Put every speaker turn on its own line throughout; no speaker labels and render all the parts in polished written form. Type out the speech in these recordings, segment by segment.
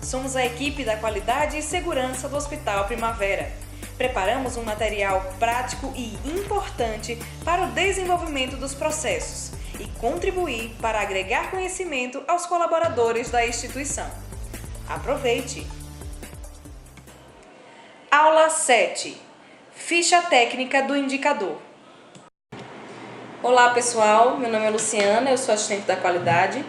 Somos a equipe da qualidade e segurança do Hospital Primavera. Preparamos um material prático e importante para o desenvolvimento dos processos e contribuir para agregar conhecimento aos colaboradores da instituição. Aproveite! Aula 7. Ficha técnica do indicador. Olá pessoal, meu nome é Luciana, eu sou assistente da qualidade.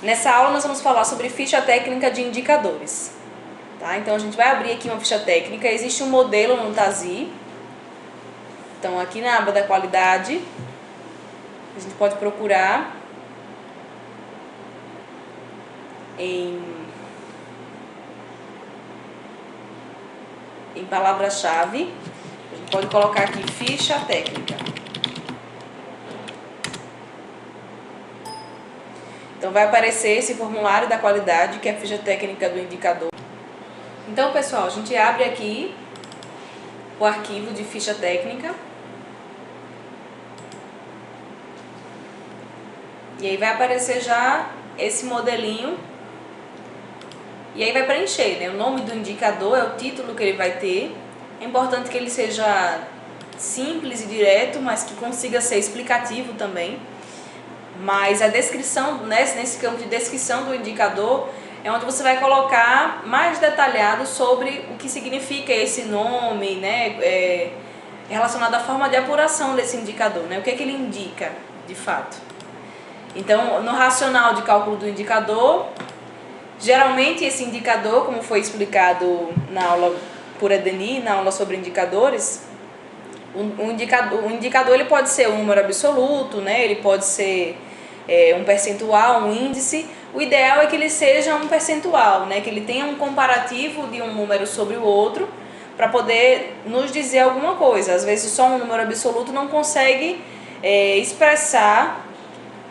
Nessa aula nós vamos falar sobre ficha técnica de indicadores. Tá? Então a gente vai abrir aqui uma ficha técnica, existe um modelo no TASI. Então aqui na aba da qualidade, a gente pode procurar em palavra-chave, a gente pode colocar aqui ficha técnica. Então vai aparecer esse formulário da qualidade, que é a ficha técnica do indicador. Então pessoal, a gente abre aqui o arquivo de ficha técnica. E aí vai aparecer já esse modelinho. E aí vai preencher, né? O nome do indicador é o título que ele vai ter. É importante que ele seja simples e direto, mas que consiga ser explicativo também. Mas a descrição, nesse campo de descrição do indicador, é onde você vai colocar mais detalhado sobre o que significa esse nome, né? Relacionado à forma de apuração desse indicador, né? O que é que ele indica, de fato. Então, no racional de cálculo do indicador, geralmente esse indicador, como foi explicado na aula por Edeni, na aula sobre indicadores, o indicador ele pode ser um número absoluto, né? Ele pode ser um percentual, um índice. O ideal é que ele seja um percentual, né? Que ele tenha um comparativo de um número sobre o outro para poder nos dizer alguma coisa. Às vezes só um número absoluto não consegue expressar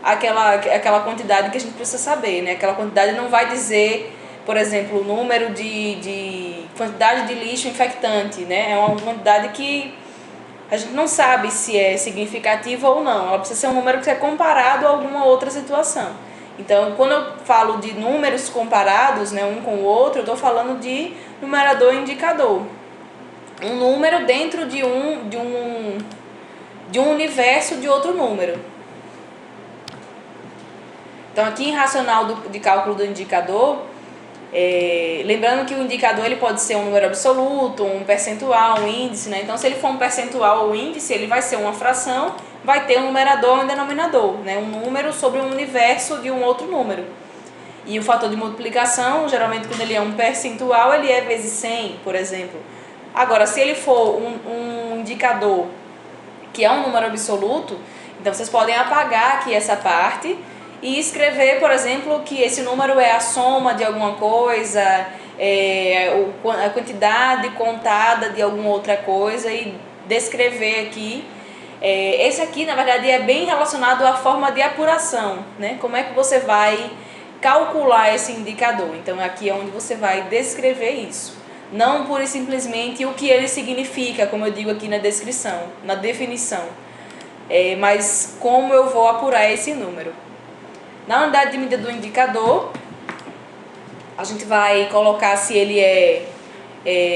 aquela quantidade que a gente precisa saber, né? Aquela quantidade não vai dizer, por exemplo, o número de quantidade de lixo infectante, né? É uma quantidade que a gente não sabe se é significativa ou não. Ela precisa ser um número que é comparado a alguma outra situação. Então, quando eu falo de números comparados, né, um com o outro, eu estou falando de numerador e indicador. Um número dentro de um universo de outro número. Então, aqui em racional de cálculo do indicador, lembrando que o indicador ele pode ser um número absoluto, um percentual, um índice, né? Então, se ele for um percentual ou índice, ele vai ser uma fração, vai ter um numerador e um denominador, né? Um número sobre um universo de um outro número. E o fator de multiplicação, geralmente quando ele é um percentual, ele é vezes 100, por exemplo. Agora, se ele for um indicador que é um número absoluto, então vocês podem apagar aqui essa parte e escrever, por exemplo, que esse número é a soma de alguma coisa, a quantidade contada de alguma outra coisa e descrever aqui. Esse aqui, na verdade, é bem relacionado à forma de apuração, né? Como é que você vai calcular esse indicador. Então, aqui é onde você vai descrever isso. Não pura e simplesmente o que ele significa, como eu digo aqui na descrição, na definição. Mas como eu vou apurar esse número. Na unidade de medida do indicador, a gente vai colocar se ele é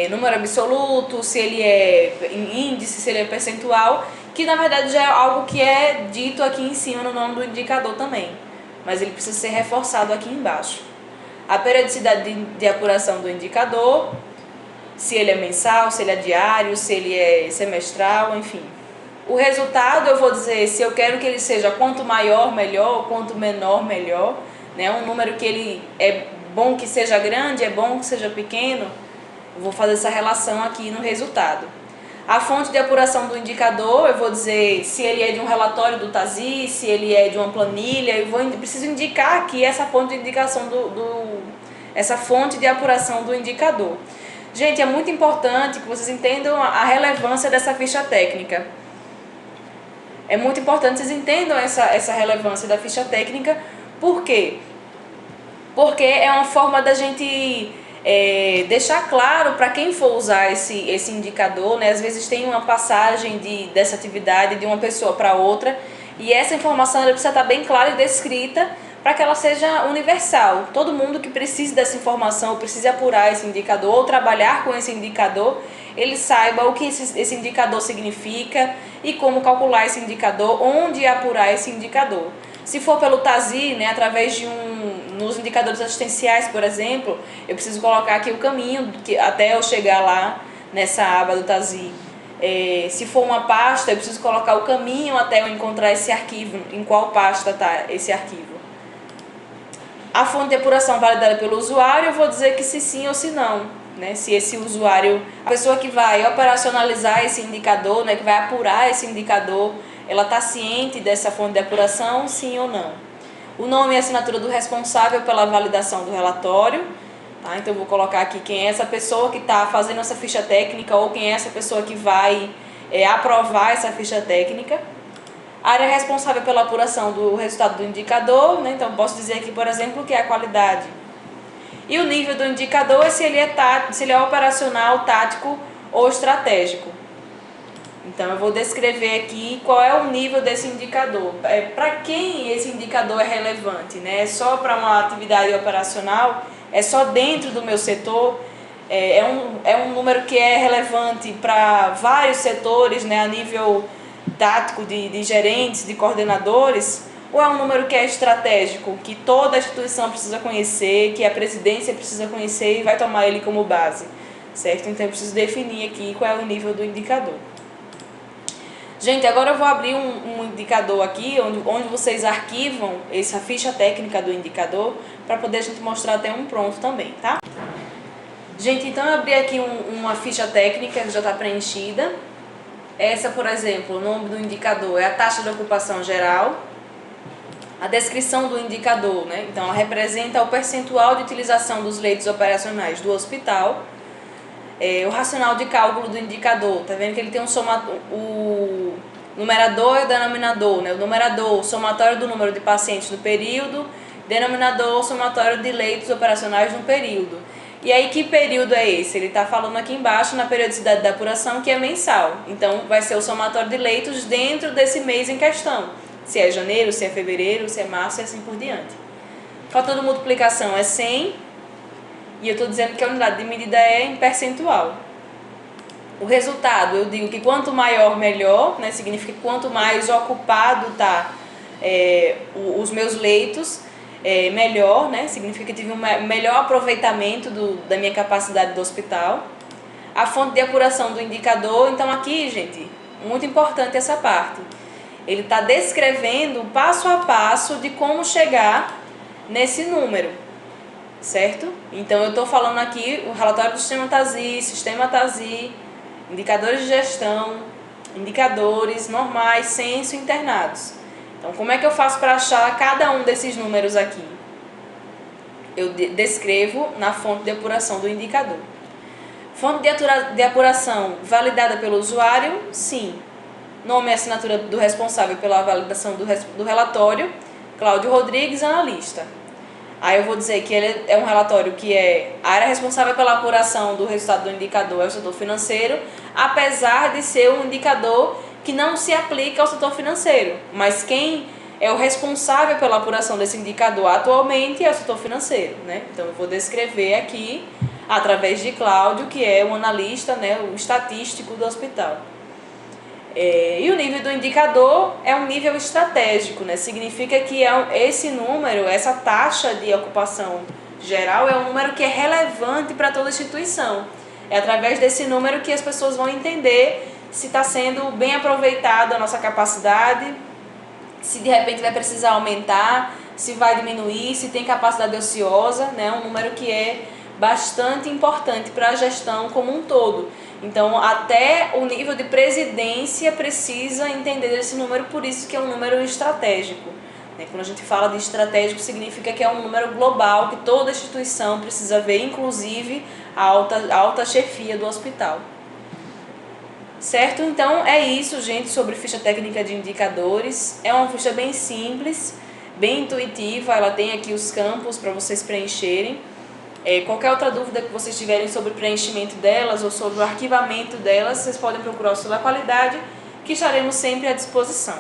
número absoluto, se ele é índice, se ele é percentual, que na verdade já é algo que é dito aqui em cima no nome do indicador também, mas ele precisa ser reforçado aqui embaixo. A periodicidade de apuração do indicador, se ele é mensal, se ele é diário, se ele é semestral, enfim. O resultado eu vou dizer se eu quero que ele seja quanto maior, melhor, quanto menor, melhor, né? Um número que ele é bom que seja grande, é bom que seja pequeno, eu vou fazer essa relação aqui no resultado. A fonte de apuração do indicador, eu vou dizer se ele é de um relatório do TASI, se ele é de uma planilha, preciso indicar aqui essa fonte de indicação essa fonte de apuração do indicador. Gente, é muito importante que vocês entendam a relevância dessa ficha técnica. É muito importante que vocês entendam essa relevância da ficha técnica. Por quê? Porque é uma forma da gente deixar claro para quem for usar esse indicador, né? Às vezes tem uma passagem dessa atividade de uma pessoa para outra e essa informação ela precisa estar bem clara e descrita para que ela seja universal. Todo mundo que precise dessa informação, ou precise apurar esse indicador, ou trabalhar com esse indicador, ele saiba o que esse indicador significa e como calcular esse indicador, onde apurar esse indicador. Se for pelo TASI, né, através de nos indicadores assistenciais, por exemplo, eu preciso colocar aqui o caminho até eu chegar lá nessa aba do TASI. Se for uma pasta, eu preciso colocar o caminho até eu encontrar esse arquivo, em qual pasta está esse arquivo. A fonte de apuração validada pelo usuário, eu vou dizer que se sim ou se não, né? Se esse usuário, a pessoa que vai operacionalizar esse indicador, né, que vai apurar esse indicador, ela está ciente dessa fonte de apuração, sim ou não. O nome e a assinatura do responsável pela validação do relatório. Tá? Então eu vou colocar aqui quem é essa pessoa que está fazendo essa ficha técnica ou quem é essa pessoa que vai aprovar essa ficha técnica. A área responsável pela apuração do resultado do indicador, né? Então posso dizer aqui, por exemplo, que é a qualidade. E o nível do indicador é se ele é operacional, tático ou estratégico. Então eu vou descrever aqui qual é o nível desse indicador. Para quem esse indicador é relevante, né? É só para uma atividade operacional? É só dentro do meu setor? É um número que é relevante para vários setores, né? A nível tático de gerentes, de coordenadores? Ou é um número que é estratégico, que toda a instituição precisa conhecer, que a presidência precisa conhecer e vai tomar ele como base, certo? Então eu preciso definir aqui qual é o nível do indicador. Gente, agora eu vou abrir um indicador aqui, onde vocês arquivam essa ficha técnica do indicador, para poder a gente mostrar até um pronto também, tá? Gente, então eu abri aqui uma ficha técnica que já está preenchida. Essa, por exemplo, o nome do indicador é a taxa de ocupação geral. A descrição do indicador, né? Então, ela representa o percentual de utilização dos leitos operacionais do hospital. O racional de cálculo do indicador, tá vendo que ele tem o numerador e o denominador, né? O numerador, o somatório do número de pacientes no período, denominador, o somatório de leitos operacionais no período. E aí, que período é esse? Ele está falando aqui embaixo na periodicidade da apuração, que é mensal. Então, vai ser o somatório de leitos dentro desse mês em questão. Se é janeiro, se é fevereiro, se é março e assim por diante. Fator de multiplicação é 100. E eu estou dizendo que a unidade de medida é em percentual. O resultado, eu digo que quanto maior, melhor, né? Significa que quanto mais ocupado está os meus leitos, melhor, né? Significa que tive um melhor aproveitamento da minha capacidade do hospital. A fonte de apuração do indicador, então aqui, gente, muito importante essa parte. Ele está descrevendo passo a passo de como chegar nesse número, certo? Então eu estou falando aqui o relatório do sistema TASI, indicadores de gestão, indicadores normais, censo e internados. Então como é que eu faço para achar cada um desses números aqui? Eu descrevo na fonte de apuração do indicador. Fonte de apuração validada pelo usuário? Sim. Nome e assinatura do responsável pela validação do relatório, Cláudio Rodrigues, analista. Aí eu vou dizer que ele é um relatório que a área responsável pela apuração do resultado do indicador é o setor financeiro, apesar de ser um indicador que não se aplica ao setor financeiro, mas quem é o responsável pela apuração desse indicador atualmente é o setor financeiro, né? Então eu vou descrever aqui, através de Cláudio, que é o analista, né, o estatístico do hospital. E o nível do indicador é um nível estratégico, né? Significa que esse número, essa taxa de ocupação geral é um número que é relevante para toda a instituição. É através desse número que as pessoas vão entender se está sendo bem aproveitada a nossa capacidade, se de repente vai precisar aumentar, se vai diminuir, se tem capacidade ociosa, né? Um número que é bastante importante para a gestão como um todo. Então, até o nível de presidência precisa entender esse número, por isso que é um número estratégico. Quando a gente fala de estratégico, significa que é um número global, que toda instituição precisa ver, inclusive a alta chefia do hospital. Certo? Então, é isso, gente, sobre ficha técnica de indicadores. É uma ficha bem simples, bem intuitiva, ela tem aqui os campos para vocês preencherem. Qualquer outra dúvida que vocês tiverem sobre o preenchimento delas ou sobre o arquivamento delas, vocês podem procurar o Solar Qualidade, que estaremos sempre à disposição.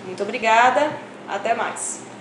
Muito obrigada, até mais!